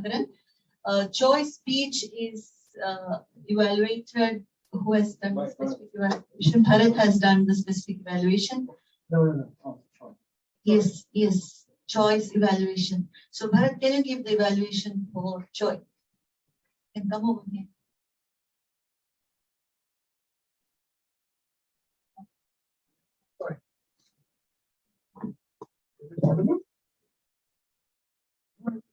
Karan. Choice speech is evaluated. Who has done the specific evaluation? Bharat has done the specific evaluation. No. Oh, Choy. Yes. Choice evaluation. So Bharat, can you give the evaluation for Choy? Can come over here. Sorry.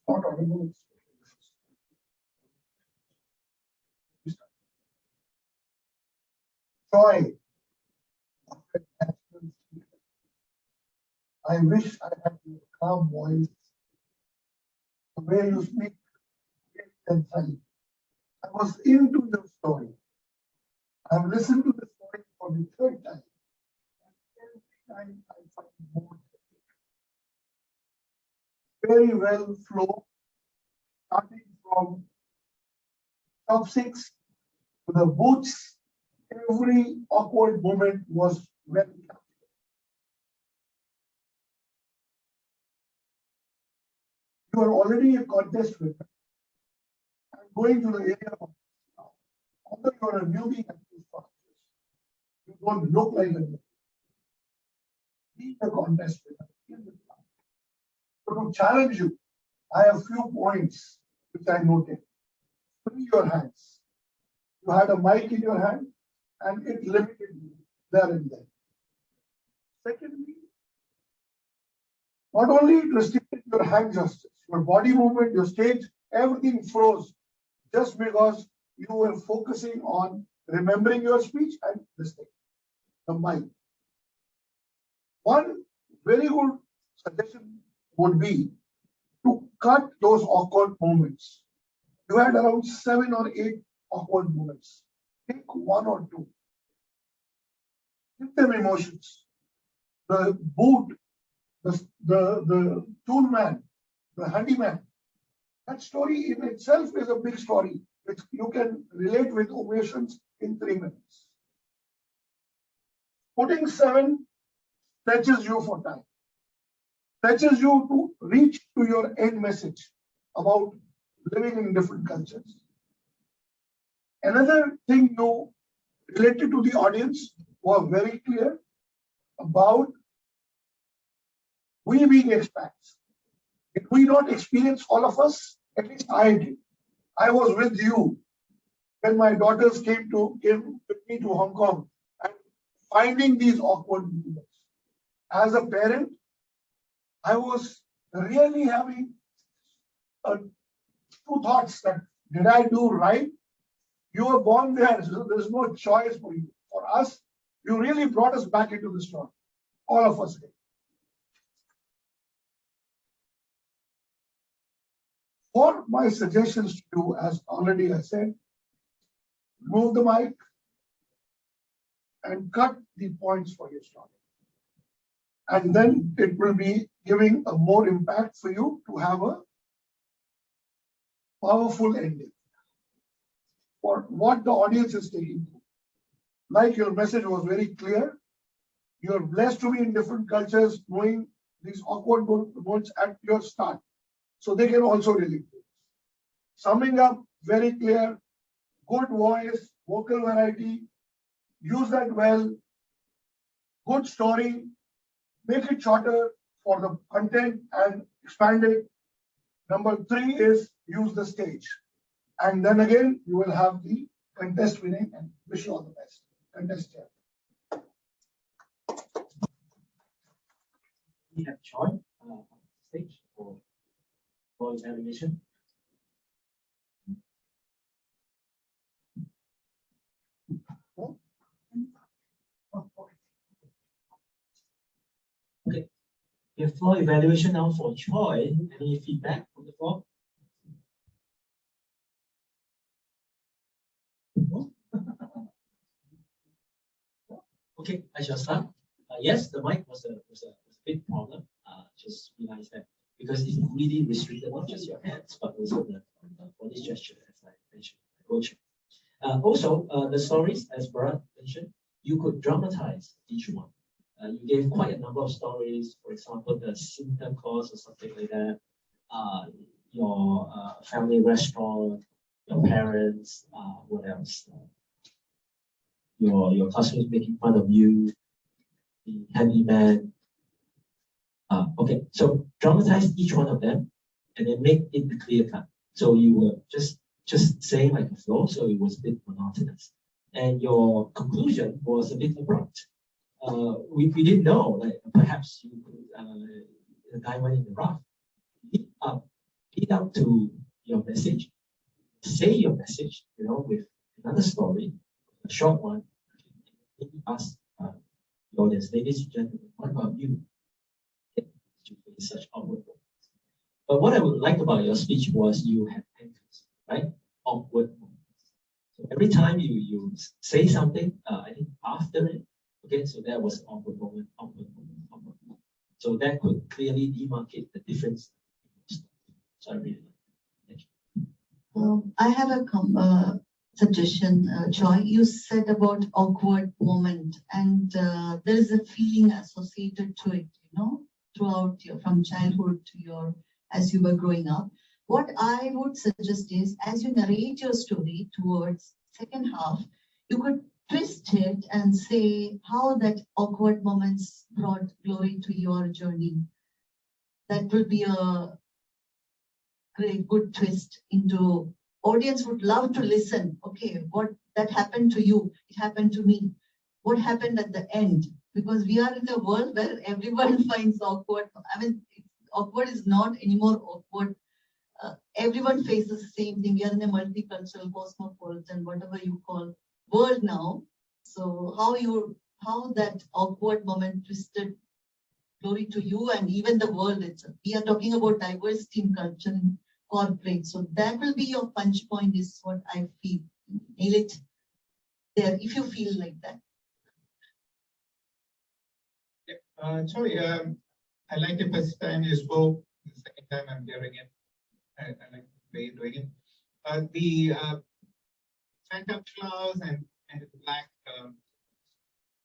Not audible. Choy. I wish I had your calm voice, the way you speak, and funny. I was into your story. I've listened to the story for the third time. And every time I find more. Very well flow, starting from top 6 to the boots. Every awkward moment was well captured. You are already a contest winner. I'm going to the area of now. Although you are a newbie at Toastmasters, you don't look like a newbie. Be a contest winner in the class. So to challenge you, I have few points which I noted. Free your hands. You had a mic in your hand and it limited you there and then. Secondly, not only it restricted your hand gestures, your body movement, your stage, everything froze just because you were focusing on remembering your speech and listening. The mic. One very good suggestion would be to cut those awkward moments. You had around 7 or 8 awkward moments. Take 1 or 2. Give them emotions. The boot, the tool man, the handyman. That story in itself is a big story, which you can relate with ovations in 3 minutes. Putting 7 stretches you for time. Stretches you to reach to your end message about living in different cultures. Another thing you related to the audience was very clear about we being expats. Did we not experience, all of us? At least I did. I was with you when my daughters came with me to Hong Kong and finding these awkward moments. As a parent, I was really having 2 thoughts that did I do right? You were born there, so there's no choice for you. For us, you really brought us back into the story. All of us did. For my suggestions to you, as already I said, move the mic and cut the points for your story. And then it will be giving a more impact for you to have a powerful ending for what the audience is taking. Like your message was very clear. You are blessed to be in different cultures, knowing these awkward moments at your start. So they can also relate to it. Summing up, very clear, good voice, vocal variety, use that well, good story, make it shorter for the content and expand it. Number 3 is use the stage. And then again, you will have the contest winning, and wish you all the best. Contest chair. We have Choy on stage for evaluation. Okay, we have floor evaluation now for Choy. Any feedback on the floor? Okay, I shall start. Yes, the mic was a big problem. Just realize that because it's really restricted not just your hands, but also the body gesture, as I mentioned, coaching. Also, the stories, as Bharat mentioned, you could dramatize each one. You gave quite a number of stories, for example, the Santa Claus or something like that. your family restaurant, your parents, what else? Your classmates making fun of you, the handyman. Okay, so dramatize each one of them and then make it clear cut. So you were just saying like a flow, so it was a bit monotonous. And your conclusion was a bit abrupt. We didn't know, like perhaps you could, the diamond in the rough. Lead up to your message, say your message, with another story, a short one. Maybe ask the audience, ladies and gentlemen, what about you? To face such awkward moments. But what I would like about your speech was you had anchors, right? Awkward moments. So every time you say something, I think after it, okay, so that was awkward moment, awkward moment, awkward moment. So that could clearly demarcate the difference. So I really like it. Thank you. I have a suggestion, Choy. You said about awkward moment, and there is a feeling associated to it, throughout from childhood to as you were growing up. What I would suggest is, as you narrate your story towards second half, you could twist it and say how that awkward moments brought glory to your journey. That will be a great good twist into audience would love to listen. Okay, what that happened to you, it happened to me. What happened at the end? Because we are in a world where everyone finds awkward. I mean, awkward is not anymore awkward. Everyone faces the same thing. We are in a multicultural, cosmopolitan, whatever you call world now. So how that awkward moment twisted glory to you and even the world itself. We are talking about diversity in culture and corporate. So that will be your punch point, is what I feel. Nail it there if you feel like that. Sorry, I like the first time you spoke. The second time I'm hearing it. I like the way you're doing it. The Santa Claus and Black,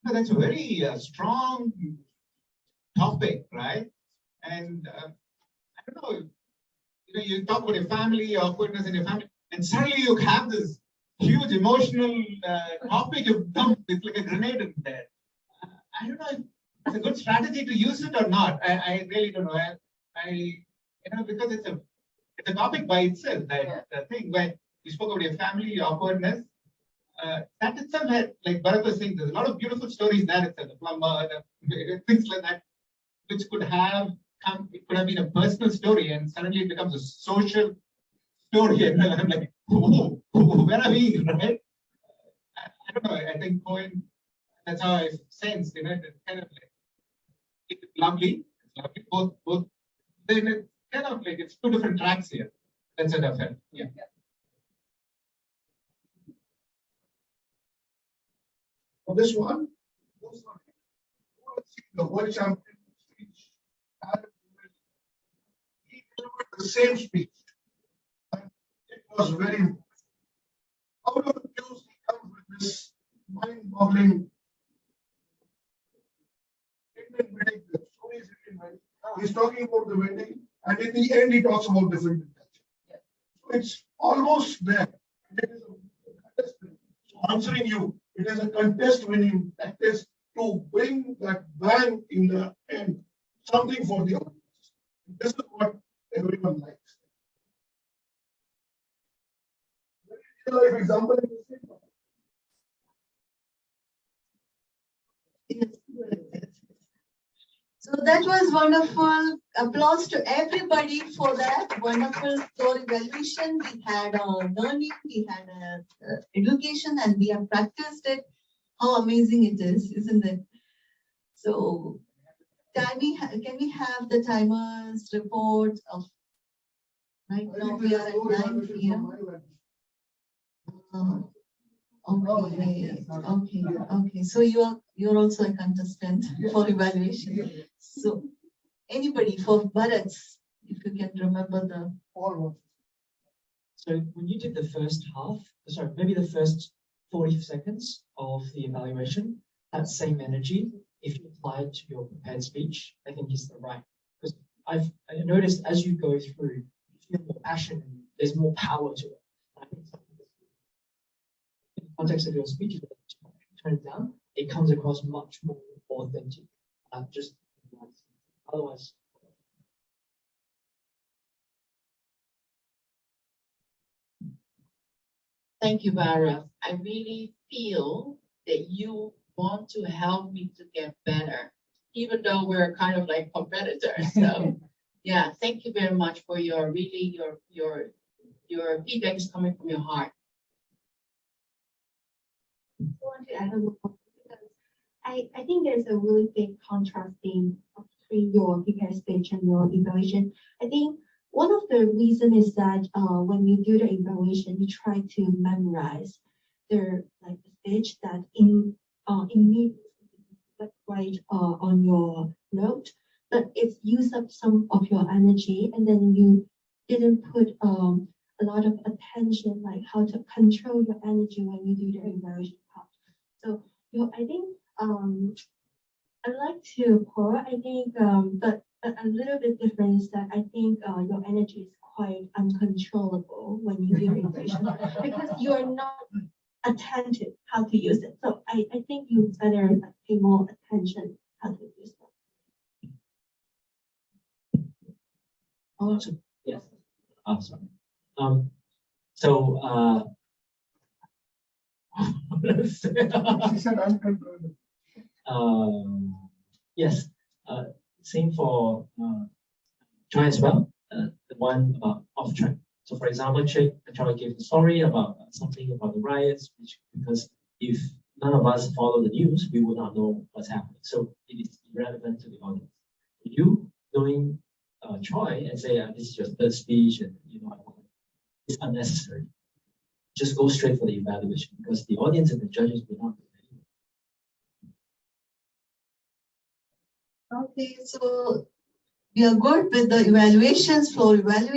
that's a very strong topic, right? And I don't know, you talk about your family, awkwardness in your family, and suddenly you have this huge emotional topic you've dumped. It's like a grenade in there. I don't know if it's a good strategy to use it or not. I really don't know. Because it's a topic by itself. That thing when you spoke about your family, your awkwardness, that itself had, like Bharat was saying, there's a lot of beautiful stories there. It's the plumber, things like that, which could have been a personal story, and suddenly it becomes a social story. And I'm like, where are we, right? I don't know. I think Coen, that's how I sensed, it's kind of like, it's lovely. It's lovely, both. Then it's kind of like, it's two different tracks here. That's what I felt. Yeah. For this one, the world champion speech, he delivered the same speech. And it was very, out of the news, he comes with this mind-boggling Indian wedding, the stories Indian wedding. He's talking about the wedding, and in the end, he talks about different culture. So it's almost there. It is a contest. So answering you, it is a contest winning practice to bring that bang in the end, something for the audience. This is what everyone likes. Real life example in the same. So that was wonderful. Applause to everybody for that wonderful story evaluation. We had a learning, we had a education, and we have practiced it. How amazing it is, isn't it? So can we have the timers report of right now? We are at 9 p.m. Okay. So you're also a contestant for evaluation. So anybody for Bharat's, if you can remember the So when you did the first half, maybe the first 40 seconds of the evaluation, that same energy, if you apply it to your prepared speech, I think is the right. Because I noticed as you go through, you feel more passion and there's more power to it. I think in the context of your speech, turn it down, it comes across much more authentic. Just otherwise. Thank you, Bara. I really feel that you want to help me to get better, even though we're kind of like competitors. So, yeah, thank you very much for your feedback is coming from your heart. I want to add a little more because I think there's a really big contrast between your prepared speech and your evaluation. I think one of the reasons is that when you do the evaluation, you try to memorize the speech that immediately right on your note, but it's used up some of your energy, and then you didn't put a lot of attention, like how to control your energy when you do the evaluation part. So I think I like to pour. I think, but a little bit different is that I think your energy is quite uncontrollable when you do evaluation because you are not attentive how to use it. So I think you better pay more attention how to use it. Oh, yes. Oh, sorry. So She said uncontrollable. yes. Same for Choy as well. The one about off track. So, for example, Choy gave the story about something about the riots, because if none of us follow the news, we would not know what's happening. So it is irrelevant to the audience. You knowing Choy and say this is your third speech, and it's unnecessary. Just go straight for the evaluation because the audience and the judges will not. Okay, so we are good with the evaluations, floor evaluation.